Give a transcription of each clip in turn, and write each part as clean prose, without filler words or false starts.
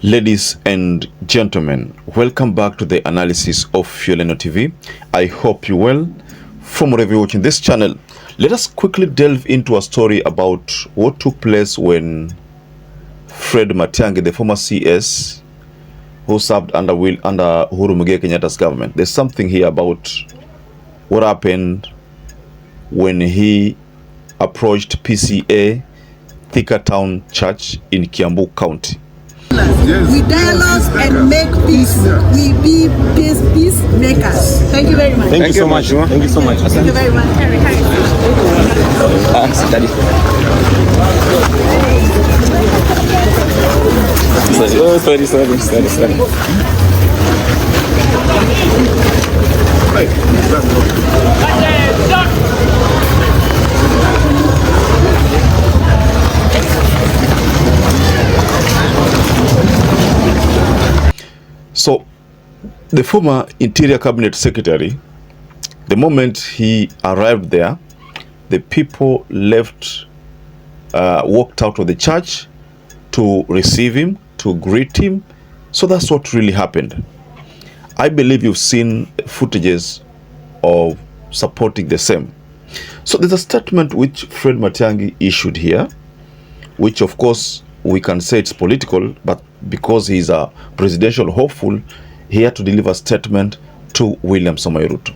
Ladies and gentlemen, welcome back to the analysis of YOLENO TV. I hope you're well from wherever you're watching this channel. Let us quickly delve into a story about what took place when Fred Matiangi, the former CS who served under Uhuru Muigai Kenyatta's government. There's something here about what happened when he approached PCA Thika Town Church in Kiambu County. Yes. We dialogue and make peace. We be peace makers. Thank you very much. Thank you so much. Thank you so much. Thank you very much. Sorry. So, the former Interior Cabinet Secretary, the moment he arrived there, the people left, walked out of the church to receive him, to greet him. So that's what really happened. I believe you've seen footages of supporting the same. So there's a statement which Fred Matiangi issued here, which of course we can say it's political, but because he's a presidential hopeful, he had to deliver a statement to William Samoei Ruto.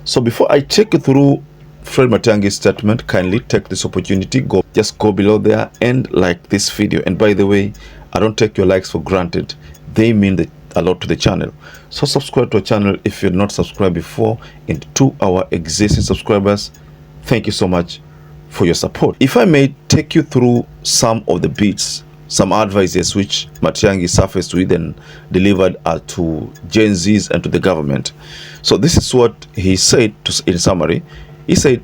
So before I take you through Fred Matiangi's statement, kindly take this opportunity, just go below there and like this video. And by the way, I don't take your likes for granted. They mean a lot to the channel. So subscribe to our channel if you're not subscribed before, and to our existing subscribers, thank you so much for your support. If I may take you through some of the beats, some advices which Matiangi surfaced with and delivered to Gen Zs and to the government. So this is what he said in summary. He said,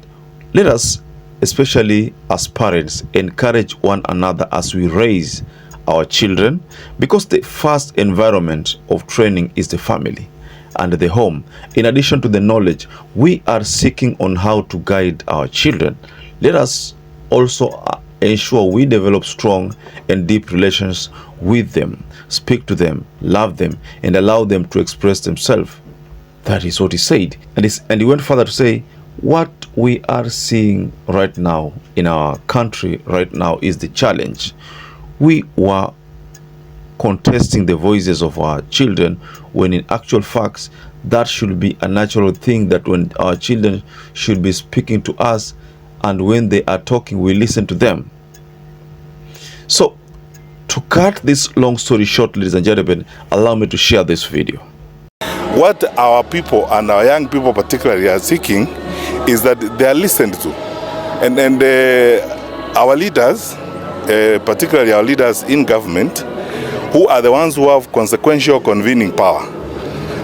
let us, especially as parents, encourage one another as we raise our children, because the first environment of training is the family and the home. In addition to the knowledge we are seeking on how to guide our children, let us also ensure we develop strong and deep relations with them, speak to them, love them, and allow them to express themselves. That is what he said. And he went further to say, what we are seeing right now in our country right now is the challenge. We were contesting the voices of our children, when in actual facts that should be a natural thing, that when our children should be speaking to us, and when they are talking, we listen to them. So, to cut this long story short, ladies and gentlemen, allow me to share this video. What our people and our young people particularly are seeking is that they are listened to. And our leaders, particularly our leaders in government, who are the ones who have consequential convening power,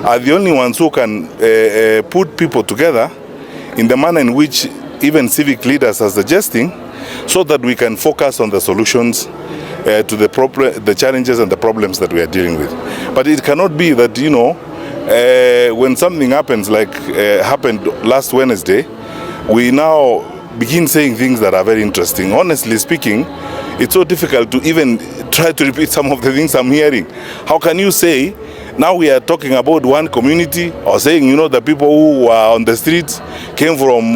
are the only ones who can put people together in the manner in which even civic leaders are suggesting, so that we can focus on the solutions to the challenges and the problems that we are dealing with. But it cannot be that, when something happens like happened last Wednesday, we now begin saying things that are very interesting. Honestly speaking, it's so difficult to even try to repeat some of the things I'm hearing. How can you say, now we are talking about one community, or saying, the people who were on the streets came from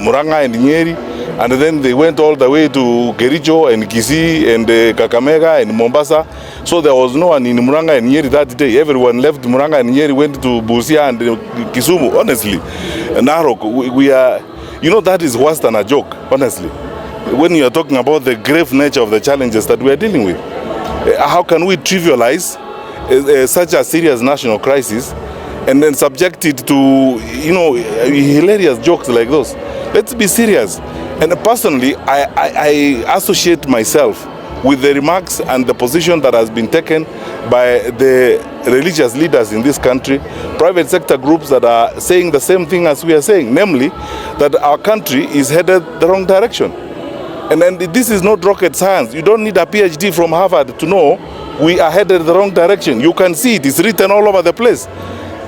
Muranga and Nyeri, and then they went all the way to Kericho and Kisii and Kakamega and Mombasa. So there was no one in Muranga and Nyeri that day. Everyone left Muranga and Nyeri, went to Busia and Kisumu. Honestly, Narok, we are, that is worse than a joke, honestly. When you are talking about the grave nature of the challenges that we are dealing with, how can we trivialize such a serious national crisis and then subject it to, hilarious jokes like those? Let's be serious. And personally, I associate myself with the remarks and the position that has been taken by the religious leaders in this country, private sector groups that are saying the same thing as we are saying, namely that our country is headed the wrong direction. And then this is not rocket science. You don't need a PhD from Harvard to know we are headed the wrong direction. You can see it. It's written all over the place.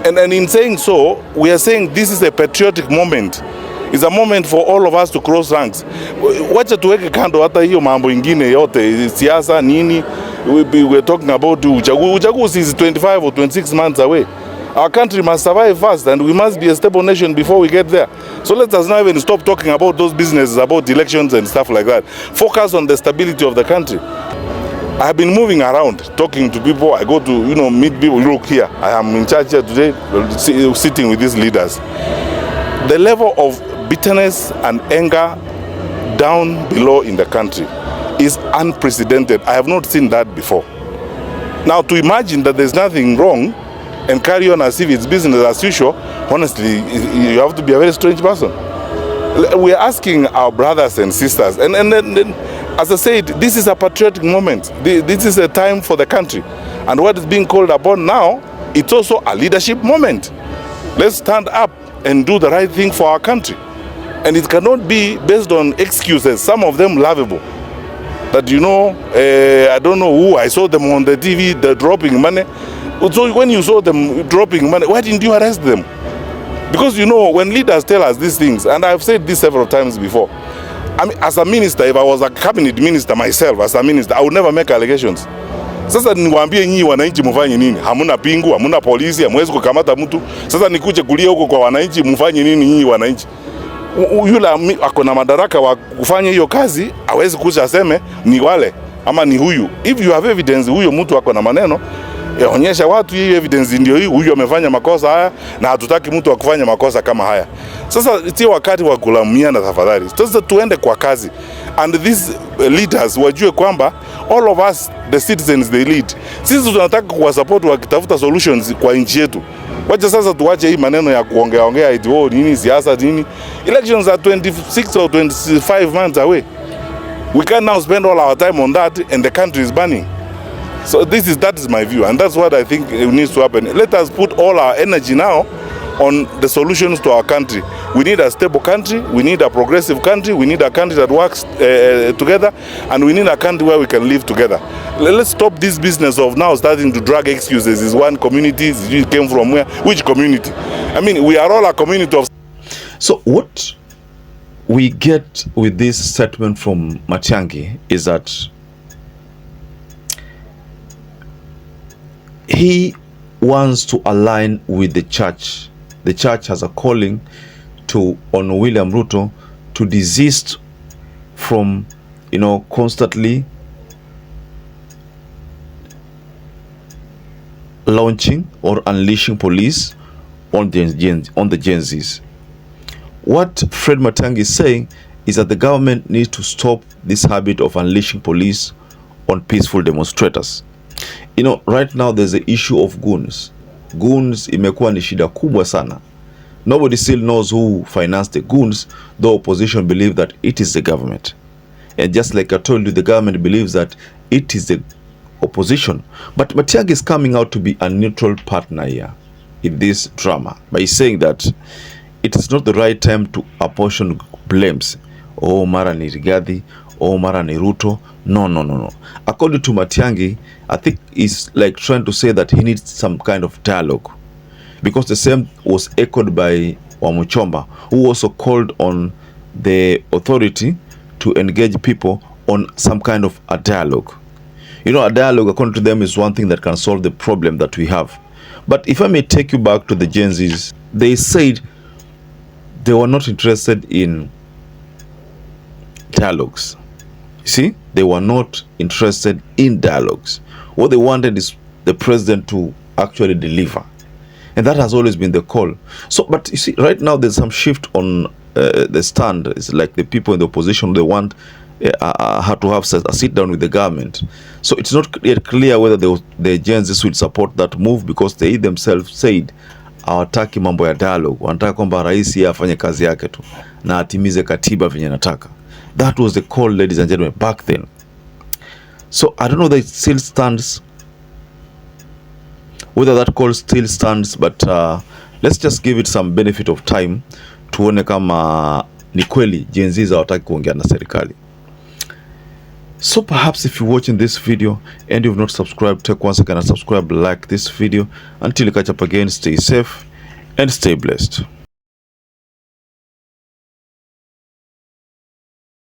And in saying so, we are saying this is a patriotic moment. It's a moment for all of us to cross ranks. Wacha tuweke kando hata hiyo mambo ingine yote, siasa nini. we're talking about uchaguzi is 25 or 26 months away. Our country must survive first, and we must be a stable nation before we get there. So let us not even stop talking about those businesses, about elections and stuff like that. Focus on the stability of the country. I have been moving around, talking to people. I go to, meet people. Look here, I am in charge here today, sitting with these leaders. The level of bitterness and anger down below in the country is unprecedented. I have not seen that before. Now, to imagine that there's nothing wrong and carry on as if it's business as usual, honestly, you have to be a very strange person. We're asking our brothers and sisters, and then, as I said, this is a patriotic moment. This is a time for the country. And what is being called upon now, it's also a leadership moment. Let's stand up and do the right thing for our country. And it cannot be based on excuses, some of them laughable. That, I don't know who, I saw them on the TV, they're dropping money. So when you saw them dropping money, why didn't you arrest them? Because when leaders tell us these things, and I've said this several times before, I mean, as a minister, if I was a cabinet minister myself, as a minister, I would never make allegations. Sasa niwaambie nyinyi wananchi mfanye nini? Hamuna pingu, hamuna polisi, hamwezi kukamata mtu. Sasa nikuje kulia huko kwa wananchi mfanye nini nyinyi wananchi? Yule ako na madaraka wa kufanya hiyo kazi, hawezi kuja aseme ni wale ama ni huyu. If you have evidence huyo mtu ako na maneno, onyesha watu hii evidence ndio hii, huyu amefanya makosa haya na hatutaki mtu akufanya makosa kama haya. Sasa sio wakati wa kulaumiana tafadhali. Sasa tuende kwa kazi. And these leaders wajue kwamba all of us the citizens they lead. Sisi tunataka kuwa support wakitafuta solutions kwa nchi yetu. Wacha sasa tuache hii maneno ya kuongea eti nini siasa nini. Elections are 26 or 25 months away. We can now spend all our time on that and the country is burning. So that is my view, and that's what I think needs to happen. Let us put all our energy now on the solutions to our country. We need a stable country, we need a progressive country, we need a country that works together, and we need a country where we can live together. Let's stop this business of now starting to drag excuses. Is one community, it came from where? Which community? I mean, we are all a community of... So what we get with this statement from Matiangi is that he wants to align with the church. The church has a calling on William Ruto to desist from, constantly launching or unleashing police on the Gen Zs. What Fred Matiangi is saying is that the government needs to stop this habit of unleashing police on peaceful demonstrators. Right now there's the issue of goons. Goons imekuwa ni shida kubwa sana. Nobody still knows who financed the goons, though opposition believe that it is the government. And just like I told you, the government believes that it is the opposition. But Matiangi is coming out to be a neutral partner here in this drama by saying that it is not the right time to apportion blames. Mara ni Rigathi, mara ni Ruto. No. According to Matiangi, I think he's like trying to say that he needs some kind of dialogue, because the same was echoed by Wamuchomba, who also called on the authority to engage people on some kind of a dialogue. A dialogue, according to them, is one thing that can solve the problem that we have. But if I may take you back to the Gen Zs, they said they were not interested in dialogues. You see, they were not interested in dialogues. What they wanted is the president to actually deliver. And that has always been the call. So, but you see, right now there's some shift on the stand. It's like the people in the opposition, they want to have a sit down with the government. So it's not yet clear whether the Gen Zs will support that move, because they themselves said hawataki mambo ya dialogue. Wanataka kwamba rais yeye afanye kazi yake tu na atimize katiba venye nataka. That was the call, ladies and gentlemen, back then. So I don't know that it still stands, whether that call still stands, but let's just give it some benefit of time, tuone kama ni kweli Gen Z hawataki kuongea na serikali. So perhaps if you're watching this video and you've not subscribed, take one second and subscribe, like this video. Until you catch up again, stay safe and stay blessed.